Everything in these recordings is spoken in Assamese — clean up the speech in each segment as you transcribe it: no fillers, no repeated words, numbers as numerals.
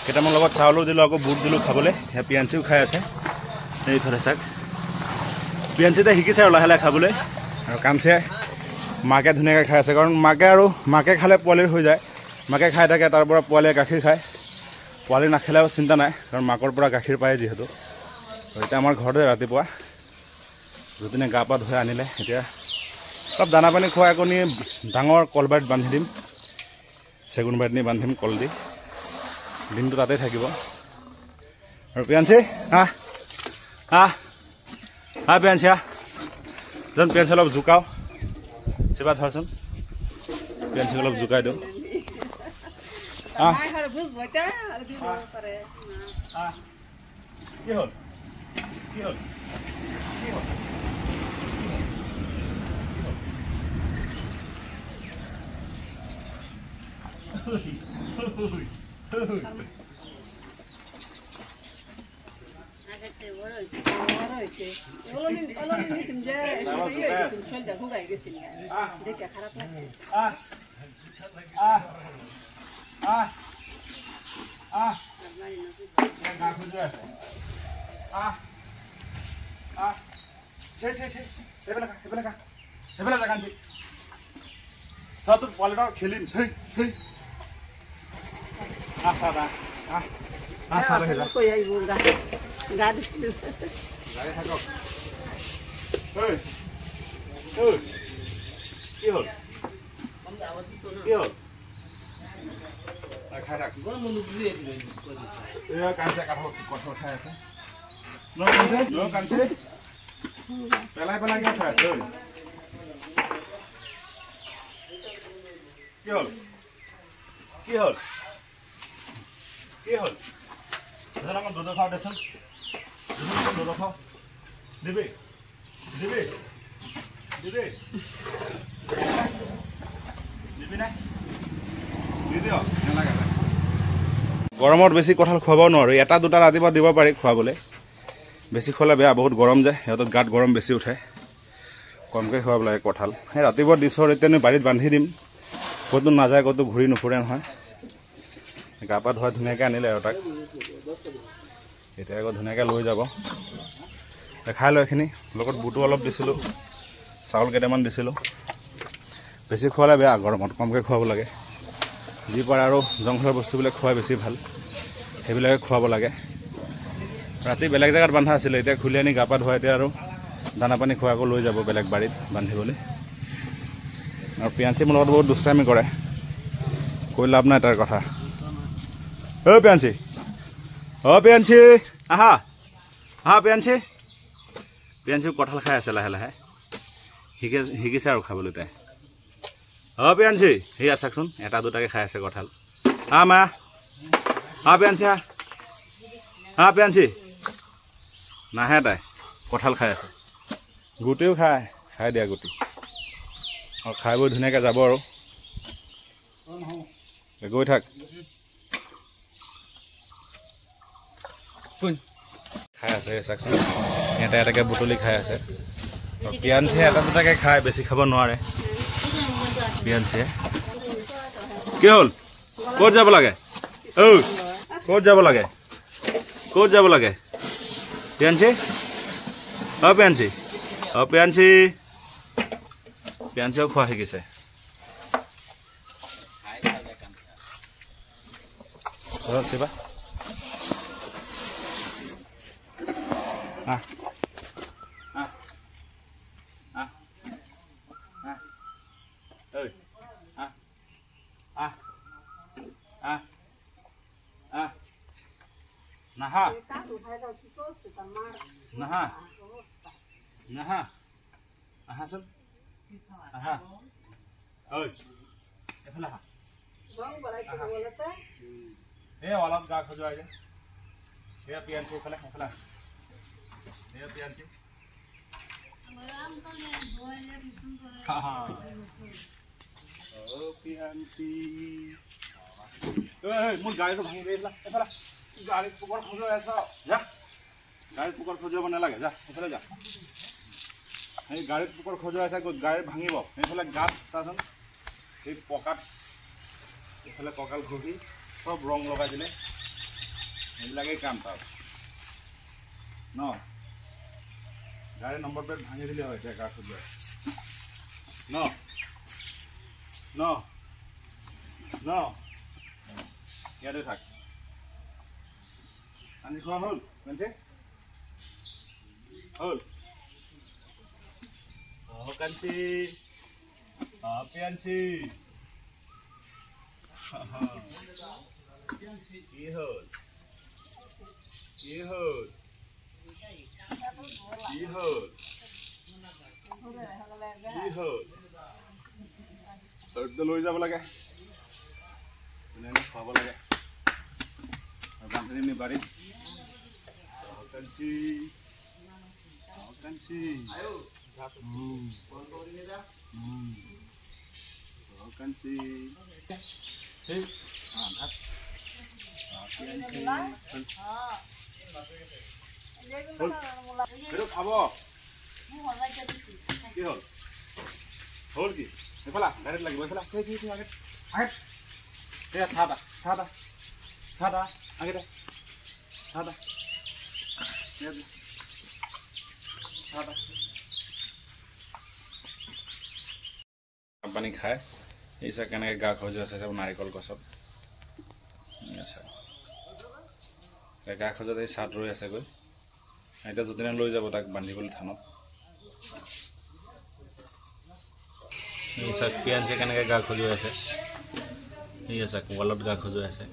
কেইটামান লগত চাউলো দিলোঁ আকৌ বুট দিলোঁ খাবলৈ সেয়া পিয়াঞ্চিও খাই আছে এইফালে চাওক পিয়াঞ্চিতে শিকিছে আৰু লাহে লাহে খাবলৈ আৰু কাঞ্চিয়ে মাকে ধুনীয়াকৈ খাই আছে কাৰণ মাকে খালে পোৱালিৰ হৈ যায় মাকে খাই থাকে তাৰ পৰা পোৱালীয়ে গাখীৰ খায় পোৱালি নাখালেও চিন্তা নাই কাৰণ মাকৰ পৰা গাখীৰ পায় যিহেতু এতিয়া আমাৰ ঘৰতে ৰাতিপুৱা দুদিনে গা পা ধুই আনিলে এতিয়া অলপ দানা পানী খুৱাই আকৌ নি ডাঙৰ কলবাৰীত বান্ধি দিম চেগুন বাৰীত নি বান্ধিম কল দি দিনটো তাতে থাকিব আৰু পিয়াঞ্চি পিয়াঞ্চি যেন পিয়াঞ্চি অলপ জোকাও চিবা ধৰচোন পিয়াঞ্চিক অলপ জোকাই দিওঁ কি হ'ল কি হ'ল কি হ'ল খেলিম কি হ'ল কি হ'ল খাই থাক কাঞ্চে কথা উঠাই আছে কাঞ্চে পেলাই পেলাই কিয় খাই আছে কি হ'ল কি হ'ল কি হ'ল আমাৰ দুধ খাওঁ দেচোন দুধ খাওঁ দিবি দিবি দিবি দিবি নাই দিদিও নালাগে গৰমত বেছি কঁঠাল খুৱাব নোৱাৰোঁ এটা দুটা ৰাতিপুৱা দিব পাৰি খুৱাবলৈ বেছি খোৱালে বেয়া বহুত গৰম যায় সিহঁতৰ গাত গৰম বেছি উঠে কমকৈ খুৱাব লাগে কঁঠাল সেই ৰাতিপুৱা দিছোঁ এতিয়া বাৰীত বান্ধি দিম ক'তো নাযায় ক'তো ঘূৰি নুফুৰে নহয় গা পা ধোৱা ধুনীয়াকৈ আনিলে আৰু তাক এতিয়া আকৌ ধুনীয়াকৈ লৈ যাব খাই লয় এইখিনি লগত বুটো অলপ দিছিলোঁ চাউল কেইটামান দিছিলোঁ বেছি খোৱালে বেয়া গৰমত কমকৈ খুৱাব লাগে যি পাৰে আৰু জংঘলৰ বস্তুবিলাক খোৱাই বেছি ভাল সেইবিলাকে খুৱাব লাগে ৰাতি বেলেগ জেগাত বান্ধা আছিলে এতিয়া খুলি আনি গা পা ধোৱা এতিয়া আৰু দানা পানী খুৱাই আকৌ লৈ যাব বেলেগ বাৰীত বান্ধিবলৈ আৰু পিয়াঞ্চি মোৰ লগত বহুত দুষ্টামি কৰে কৈ লাভ নাই তাৰ কথা পিয়াঞ্চি পিয়াঞ্চি আহা পিয়াঞ্চি পিয়াঞ্চিও কঁঠাল খাই আছে লাহে লাহে শিকিছে আৰু খাবলৈ তাই পিয়াঞ্চি সেয়া চাওকচোন এটা দুটাকৈ খাই আছে কঁঠাল মা পিয়াঞ্চি পিয়াঞ্চি নাহে তাই কঁঠাল খাই আছে গুটিও খাই দিয়া গুটি আৰু খাই বৈ ধুনীয়াকৈ যাব আৰু গৈ থাক খাই আছে চাওকচোন এটা এটাকৈ বুটলি খাই আছে পিয়াঞ্চিয়ে এটা দুটাকৈ খাই বেছি খাব নোৱাৰে পিয়াঞ্চিয়ে কি হ'ল ক'ত যাব লাগে ক'ত যাব লাগে ক'ত যাব লাগে পিয়াঞ্চি পিয়াঞ্চি পিয়াঞ্চি পিয়াঞ্চিও খোৱা শিকিছে শিবা নাহা নাহা নাহা আহাচোন আহা এফালে আহা অলপ গা খজুৱাই যে এয়া পিয়াঞ্চি এইফালে এফালে এয়া পিয়াঞ্চি পিয়াঞ্চি মোৰ গাড়ীটো ভাঙি দিলা এফালে গাড়ীত পোকৰ খজুৱাই আছ যা গাড়ীত পোকৰ খজুৱাব নালাগে যা এইফালে যা এই গাড়ীত পোকৰ খজুৱাই আছে গাড়ী ভাঙিব সেইফালে গাত চাচোন এই পকাত এইফালে কঁকাল ঘঁহি সব ৰং লগাই দিলে এইবিলাকেই কাম তাৰ ন গাড়ীৰ নম্বৰ প্লেট ভাঙি দিলে হয় এতিয়া গা খজুৱাই ন ন ন ইয়াতে থাক পানী খোৱা হ'ল পেঞ্চি হ'ল কাঞ্চি পেঞ্চি কি হ'ল কি হ'ল কি হ'ল কি হ'ল লৈ যাব লাগে খুৱাব লাগে বান্ধি নি বাৰী কাঞ্চি কাঞ্চি কাঞ্চি খাব কি হ'ল হ'ল কি এইফালা গাড়ীত লাগিব এইফালা এয়া চাহ দা চাহ দা চাহ দা আগে দে চাহ দা চাহ দা পানী খাই এই চাহ কেনেকৈ গা খজুৱাই আছে নাৰিকল গছত গা খজুৱাত এই চাহ ৰৈ আছেগৈ এতিয়া যদিনে লৈ যাব তাক বান্ধিবলৈ থানত এই চাহ পিয়াঞ্চি কেনেকৈ গা খজুৱাই আছে এই আছে ৱালত গা খজুৱাই আছে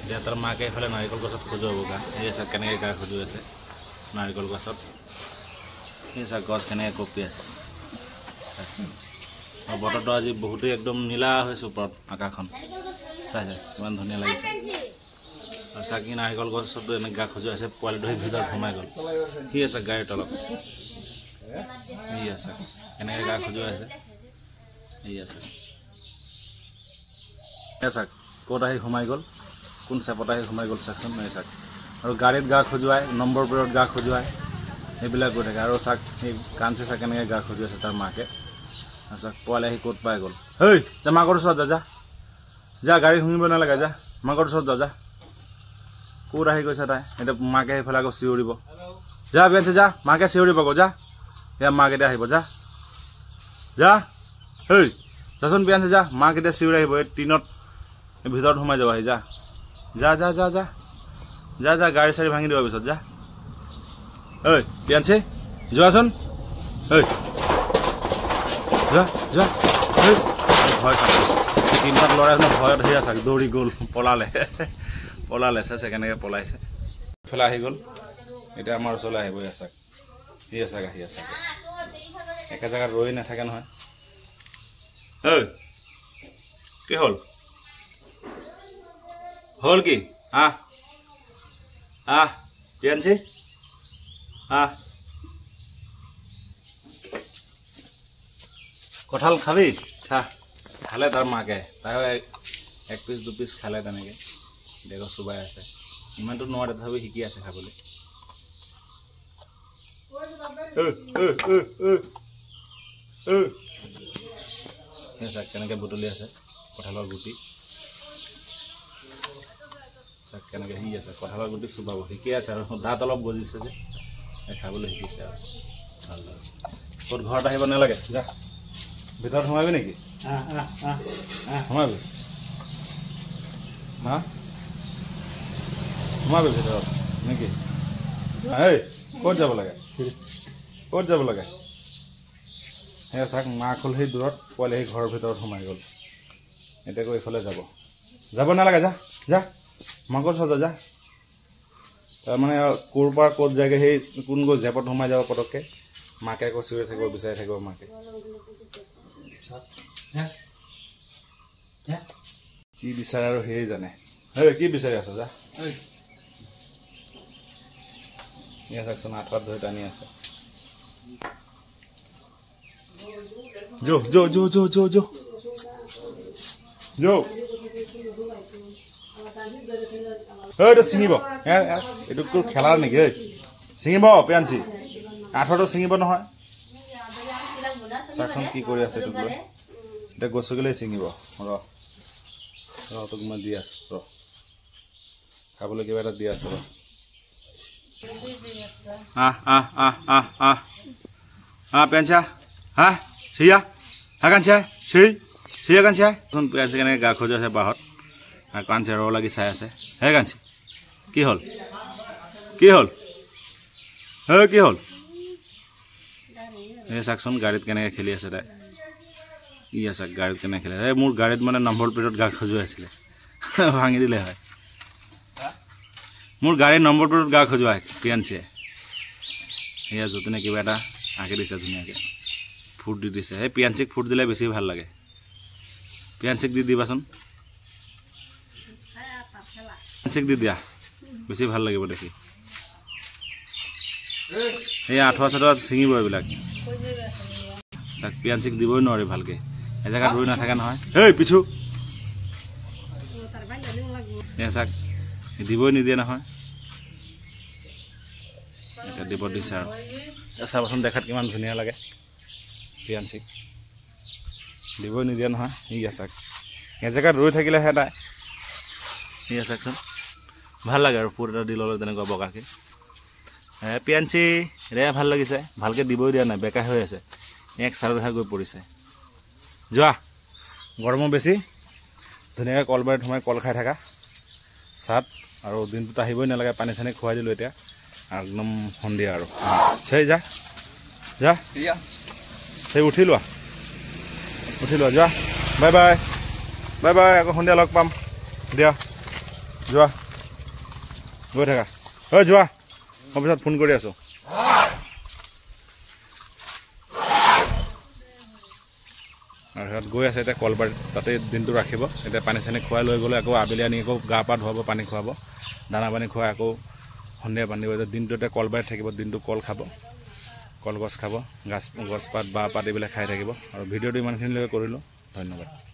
এতিয়া তাৰ মাকে এইফালে নাৰিকল গছত খজুৱাব গা এই আছে কেনেকৈ গা খজুৱাই আছে নাৰিকল গছত এই চাহ গছ কেনেকৈ কঁপি আছে বতৰটো আজি বহুতেই একদম নীলা হৈছে ওপৰত আকাশখন চাইছে কিমান ধুনীয়া লাগিছে আৰু চাকি নাৰিকল গছতো এনেকৈ গা খজুৱাই আছে পোৱালিটো সেই ভিতৰত সোমাই গ'ল সি আছে গাড়ীৰ তলত সি আছে কেনেকৈ গা খজুৱাই আছে এই আছে চাক ক'ত আহি সোমাই গ'ল কোন চেপত আহি সোমাই গ'ল চাকচোন এই চাক আৰু গাড়ীত গা খজুৱাই নম্বৰ প্লেটত গা খজুৱাই সেইবিলাক গৈ থাকে আৰু চাক সেই কাঞ্চি চাক কেনেকৈ গা খজুৱাইছে তাৰ মাকে চাক পোৱালি আহি ক'ত পাই গ'ল হেই যা মাকৰ ওচৰত যা যা যা গাড়ী শুনিব নালাগে যা মাকৰ ওচৰত যা যা ক'ত আহি গৈছে তাই এতিয়া মাকে সেইফালে আকৌ চিঞৰিব যা বেঞ্চি যা মাকে চিঞৰিব আকৌ যা এয়া মাক এতিয়া আহিব যা যা হেই যাচোন পিয়াঞ্চি যা মাক এতিয়া চিঞৰি আহিব এই টিনত ভিতৰত সোমাই যাব আহি যা যা যা যা যা যা যা গাড়ী চাড়ী ভাঙি দিব পিছত যা ঐ পিয়াঞ্চি যোৱাচোন ঐ যা যা ভয় খাব তিনিটাত ল'ৰাই ভয়ত সেয়া চাগে দৌৰি গ'ল পলালে পলালে চাইছে কেনেকৈ পলাইছে ইফালে আহি গ'ল এতিয়া আমাৰ ওচৰলৈ আহিব এয়া চাগ সি চাগে আহি আছে একে জেগাত ৰৈ নাথাকে নহয় ঐ কি হ'ল হ'ল কি আহ আহ পিয়াঞ্চি আহ কঁঠাল খাবি খা খালে তাৰ মাকে তাইও এক পিচ দুপিচ খালে তেনেকৈ দেখো চুবাই আছে ইমানটো নোৱাৰে তথাপি শিকি আছে খাবলৈ চাক কেনেকৈ বুটলি আছে কঁঠালৰ গুটি চাক কেনেকৈ শিকি আছে কঁঠালৰ গুটি চুবাব শিকি আছে আৰু দাঁত অলপ গজিছে যে খাবলৈ শিকিছে আৰু ভাল ক'ত ঘৰত আহিব নালাগে যা ভিতৰত সোমাবি নেকি সোমাবি হা সোমাবি ভিতৰত নেকি এই ক'ত যাব লাগে ক'ত যাব লাগে সেয়া চাক মাক হ'ল সেই দূৰত পোৱালি সেই ঘৰৰ ভিতৰত সোমাই গ'ল এতিয়া গৈ এইফালে যাব নালাগে যা যা মাকৰ ওচৰত যা তাৰমানে ক'ৰ পৰা ক'ত যায়গৈ সেই কোন গৈ জেপত সোমাই যাব পটককৈ মাকে আকৌ চিঞৰি থাকিব বিচাৰি থাকিব মাকে কি বিচাৰে আৰু সেয়ে জানে হেই কি বিচাৰি আছ যা চাকচোন আঠুৱাত ধৰি টানি আছে যো যো যো যো যো যো যো এইটো ছিঙিব এইটো তোৰ খেলাৰ নেকি এই ছিঙিব পিয়াঞ্চি আঠুৱাটো ছিঙিব নহয় চাকচোন কি কৰি আছে এইটোক লৈ এটা গছ গলে ছিঙিব ৰ তোক মই দি আছো ৰ খাবলৈ কিবা এটা দি আছো ৰ পেঞ্চা হা চিয়া হা কাঞ্চা চিয়া কাঞ্চা পেঞ্চি কেনেকৈ গা খোজা আছে বাঁহত আৰু কাঞ্চা ৰ লাগি চাই আছে হে কাঞ্চি কি হ'ল হে কি হ'ল এই চাকচোন গাড়ীত কেনেকৈ খেলি আছে তাই ই আছে গাড়ীত কেনেকৈ খেলি এই মোৰ গাড়ীত মানে নম্বৰ প্লেটত গা খজুৱাই আছিলে ভাঙি দিলে হয় মোৰ গাড়ীৰ নম্বৰ প্লেটত গা খজুৱাই পিয়াঞ্চিয়ে সেয়া যতনে কিবা এটা আঁকি দিছে ধুনীয়াকৈ ফুট দি দিছে সেই পিয়াঞ্চিক ফুট দিলে বেছি ভাল লাগে পিয়াঞ্চিক দি দিবাচোন পিয়াঞ্চিক দি দিয়া বেছি ভাল লাগিব দেখি এই আঠুৱা চাঠুৱা ছিঙিব এইবিলাক চাক পিয়াঞ্চিক দিবই নোৱাৰি ভালকৈ এজেগাত ৰৈ নাথাকে নহয় এই পিছু এই চাক দিবই নিদিয়ে নহয় এটা দিব দিছে আৰু চাবাচোন দেখাত কিমান ধুনীয়া লাগে পিয়াঞ্চিক দিবই নিদিয়ে নহয় ই চাক এজেগাত ৰৈ থাকিলেহে তাই ই চাকচোন ভাল লাগে আৰু ফুট এটা দি ল'লে তেনেকুৱা বগাকৈ পিয়াঞ্চি ৰে ভাল লাগিছে ভালকৈ দিবই দিয়া নাই বেকা হৈ আছে এক চাৰদহা গৈ পৰিছে যোৱা গৰমো বেছি ধুনীয়াকৈ কলবাৰীত সোমাই কল খাই থাকা চাট আৰু দিনটোত আহিবই নালাগে পানী চানী খুৱাই দিলোঁ এতিয়া একদম সন্ধিয়া আৰু সেই যা সেই উঠি লোৱা যোৱা বাই বাই আকৌ সন্ধিয়া লগ পাম দিয়া যোৱা গৈ থাকা ঐ যোৱা মই পিছত ফোন কৰি আছোঁ আৰু সিহঁত গৈ আছে এতিয়া কলবাৰীত তাতে দিনটো ৰাখিব এতিয়া পানী চানী খুৱাই লৈ গ'লে আকৌ আবেলি আনি আকৌ গা পা ধুৱাব পানী খুৱাব দানা পানী খুৱাই আকৌ সন্ধিয়া পানী দিব দিনটো এতিয়া কলবাৰীত থাকিব দিনটো কল খাব কলগছ খাব গছপাত বা পাত এইবিলাক খাই থাকিব আৰু ভিডিঅ'টো ইমানখিনিলৈকে কৰিলোঁ ধন্যবাদ।